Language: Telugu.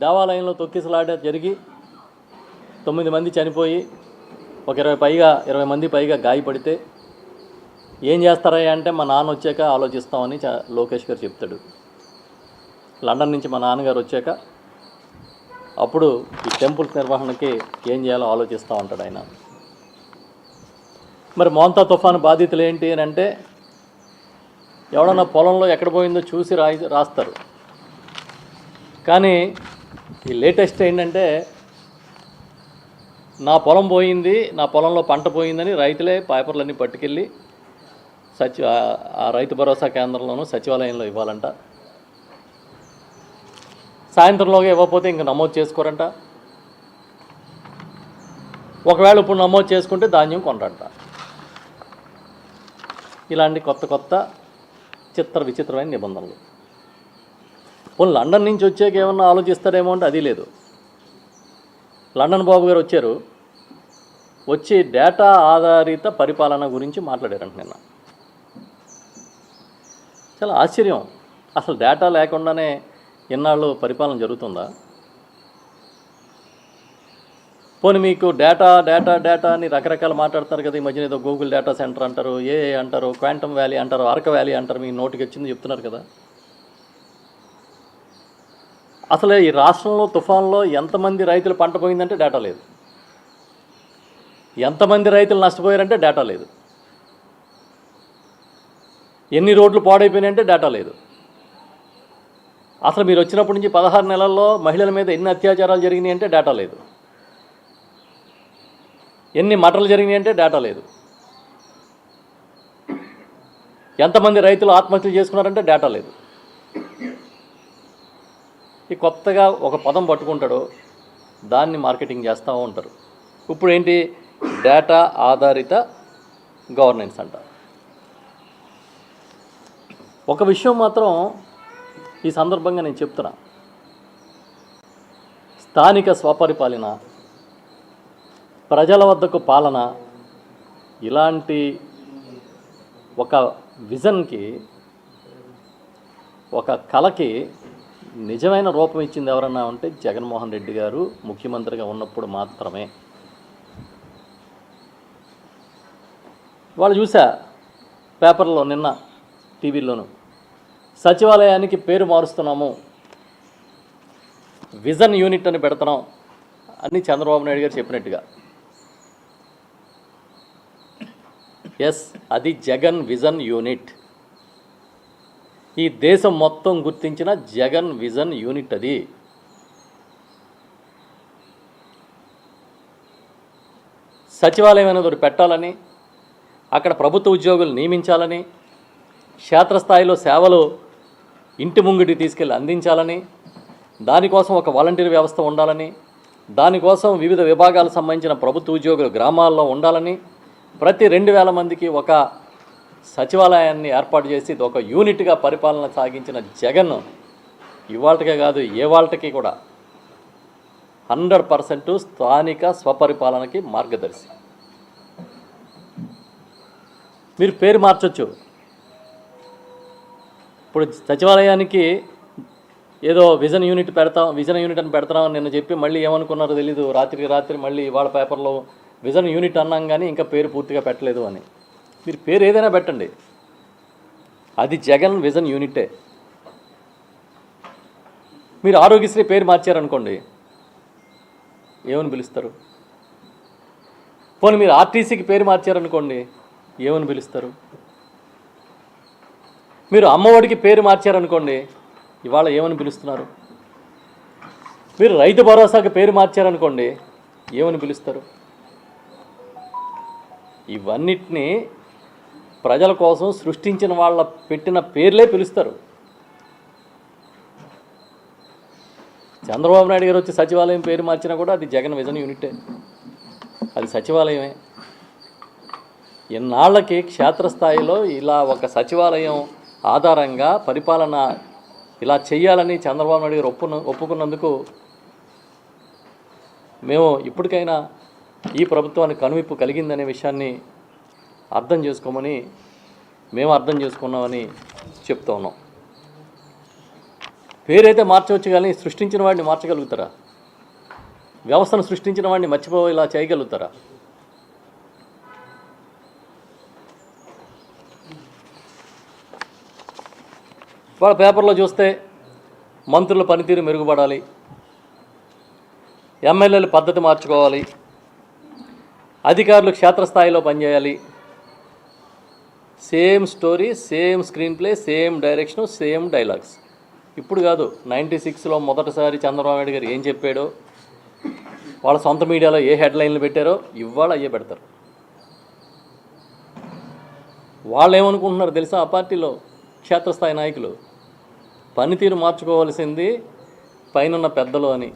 దేవాలయంలో తొక్కిసలాట జరిగి 9 మంది చనిపోయి ఒక 20 మంది పైగా గాయపడితే ఏం చేస్తారా అంటే మా నాన్న వచ్చాక ఆలోచిస్తామని లోకేష్ గారు చెప్తాడు. లండన్ నుంచి మా నాన్నగారు వచ్చాక అప్పుడు ఈ టెంపుల్స్ నిర్వహణకి ఏం చేయాలో ఆలోచిస్తూ ఉంటాడు ఆయన. మరి మోంతా తుఫాను బాధితులు ఏంటి అని అంటే ఎవడన్నా పొలంలో ఎక్కడ పోయిందో చూసి రాస్తారు. కానీ ఈ లేటెస్ట్ ఏంటంటే నా పొలం పోయింది, నా పొలంలో పంట పోయిందని రైతులే పేపర్లన్నీ పట్టుకెళ్ళి ఆ రైతు భరోసా కేంద్రంలోనూ సచివాలయంలో ఇవ్వాలంట. సాయంత్రంలోగా ఇవ్వకపోతే ఇంక నమోదు చేసుకోరంట. ఒకవేళ ఇప్పుడు నమోదు చేసుకుంటే ధాన్యం కొనరంట. ఇలాంటి కొత్త విచిత్రమైన నిబంధనలు. పోనీ లండన్ నుంచి వచ్చాక ఏమన్నా ఆలోచిస్తారేమో అంటే అది లేదు. లండన్ బాబు గారు వచ్చి డేటా ఆధారిత పరిపాలన గురించి మాట్లాడారంట నిన్న. చాలా ఆశ్చర్యం. అసలు డేటా లేకుండానే ఇన్నాళ్ళు పరిపాలన జరుగుతుందా? పోనీ మీకు డేటా అని రకరకాలు మాట్లాడతారు కదా. ఈ మధ్యన ఏదో గూగుల్ డేటా సెంటర్ అంటారు, ఏఏ అంటారు, క్వాంటమ్ వ్యాలీ అంటారు, అరక వ్యాలీ అంటారు, మీ నోటికి వచ్చింది చెప్తున్నారు కదా. అసలు ఈ రాష్ట్రంలో తుఫాన్లో ఎంతమంది రైతులు పంట పోయిందంటే డేటా లేదు. ఎంతమంది రైతులు నష్టపోయారంటే డేటా లేదు. ఎన్ని రోడ్లు పాడైపోయినాయంటే డేటా లేదు. అసలు మీరు వచ్చినప్పటి నుంచి 16 నెలల్లో మహిళల మీద ఎన్ని అత్యాచారాలు జరిగినాయి అంటే డేటా లేదు. ఎన్ని మటలు జరిగినాయి అంటే డేటా లేదు. ఎంతమంది రైతులు ఆత్మహత్యలు చేసుకున్నారంటే డేటా లేదు. ఈ కొత్తగా ఒక పదం పట్టుకుంటాడో దాన్ని మార్కెటింగ్ చేస్తూ ఉంటారు. ఇప్పుడు ఏంటి? డేటా ఆధారిత గవర్నెన్స్ అంట. ఒక విషయం మాత్రం ఈ సందర్భంగా నేను చెప్తున్నా. స్థానిక స్వపరిపాలన, ప్రజల వద్దకు పాలన, ఇలాంటి ఒక విజన్కి, ఒక కళకి నిజమైన రూపం ఇచ్చింది ఎవరన్నా ఉంటే జగన్మోహన్ రెడ్డి గారు ముఖ్యమంత్రిగా ఉన్నప్పుడు మాత్రమే. వాళ్ళు చూసా పేపర్లో, నిన్న టీవీలోను, సచివాలయానికి పేరు మారుస్తున్నాము, విజన్ యూనిట్ అని పెడుతున్నాం అని చంద్రబాబు నాయుడు గారు చెప్పినట్టుగా. ఎస్, అది జగన్ విజన్ యూనిట్. ఈ దేశం మొత్తం గుర్తించిన జగన్ విజన్ యూనిట్ అది. సచివాలయం అనేది ఒకటి పెట్టాలని, అక్కడ ప్రభుత్వ ఉద్యోగులు నియమించాలని, క్షేత్రస్థాయిలో సేవలు ఇంటి ముంగిటి తీసుకెళ్ళి అందించాలని, దానికోసం ఒక వాలంటీర్ వ్యవస్థ ఉండాలని, దానికోసం వివిధ విభాగాలకు సంబంధించిన ప్రభుత్వ ఉద్యోగులు గ్రామాల్లో ఉండాలని, ప్రతి 2000 మందికి ఒక సచివాలయాన్ని ఏర్పాటు చేసి ఒక యూనిట్గా పరిపాలన సాగించిన జగన్ ఇవాళకే కాదు, ఏ వాళ్ళకి కూడా 100% స్థానిక స్వపరిపాలనకి మార్గదర్శి. మీరు పేరు మార్చొచ్చు. ఇప్పుడు సచివాలయానికి ఏదో విజన్ యూనిట్ అని పెడతామని నిన్న చెప్పి మళ్ళీ ఏమనుకున్నారో తెలీదు. రాత్రి మళ్ళీ ఇవాళ పేపర్లో విజన్ యూనిట్ అన్నాం కానీ ఇంకా పేరు పూర్తిగా పెట్టలేదు అని. మీరు పేరు ఏదైనా పెట్టండి, అది జగన్ విజన్ యూనిటే. మీరు ఆరోగ్యశ్రీ పేరు మార్చారనుకోండి, ఏమని పిలుస్తారు? పోనీ మీరు ఆర్టీసీకి పేరు మార్చారనుకోండి, ఏమని పిలుస్తారు? మీరు అమ్మఒడికి పేరు మార్చారనుకోండి, ఇవాళ ఏమని పిలుస్తున్నారు? మీరు రైతు భరోసాకి పేరు మార్చారనుకోండి, ఏమని పిలుస్తారు? ఇవన్నిటినీ ప్రజల కోసం సృష్టించిన వాళ్ళ పెట్టిన పేర్లే పిలుస్తారు. చంద్రబాబు నాయుడు గారు వచ్చి సచివాలయం పేరు మార్చినా కూడా అది జగన్ విజన్ యూనిటే, అది సచివాలయమే. ఇన్నాళ్ళకి క్షేత్రస్థాయిలో ఇలా ఒక సచివాలయం ఆధారంగా పరిపాలన ఇలా చేయాలని చంద్రబాబు నాయుడు గారు ఒప్పుకున్నందుకు మేము ఇప్పటికైనా ఈ ప్రభుత్వానికి కనువిప్పు కలిగిందనే విషయాన్ని మేము అర్థం చేసుకున్నామని చెప్తూ ఉన్నాం. పేరైతే మార్చవచ్చు కానీ సృష్టించిన వాడిని మార్చగలుగుతారా? వ్యవస్థను సృష్టించిన వాడిని మర్చిపోయేలా చేయగలుగుతారా? వాళ్ళ పేపర్లో చూస్తే మంత్రుల పనితీరు మెరుగుపడాలి, ఎమ్మెల్యేలు పద్ధతి మార్చుకోవాలి, అధికారులు క్షేత్రస్థాయిలో పనిచేయాలి. Same story, same screen play, same direction, same dialogues. ఇప్పుడు కాదు, 96లో మొదటిసారి చంద్రబాబు నాయుడు గారు ఏం చెప్పాడో, వాళ్ళ సొంత మీడియాలో ఏ హెడ్లైన్లు పెట్టారో ఇవాళ అయ్యే పెడతారు. వాళ్ళు ఏమనుకుంటున్నారు తెలుసా? ఆ పార్టీలో క్షేత్రస్థాయి నాయకులు పనితీరు మార్చుకోవాల్సింది పైనున్న పెద్దలు అని.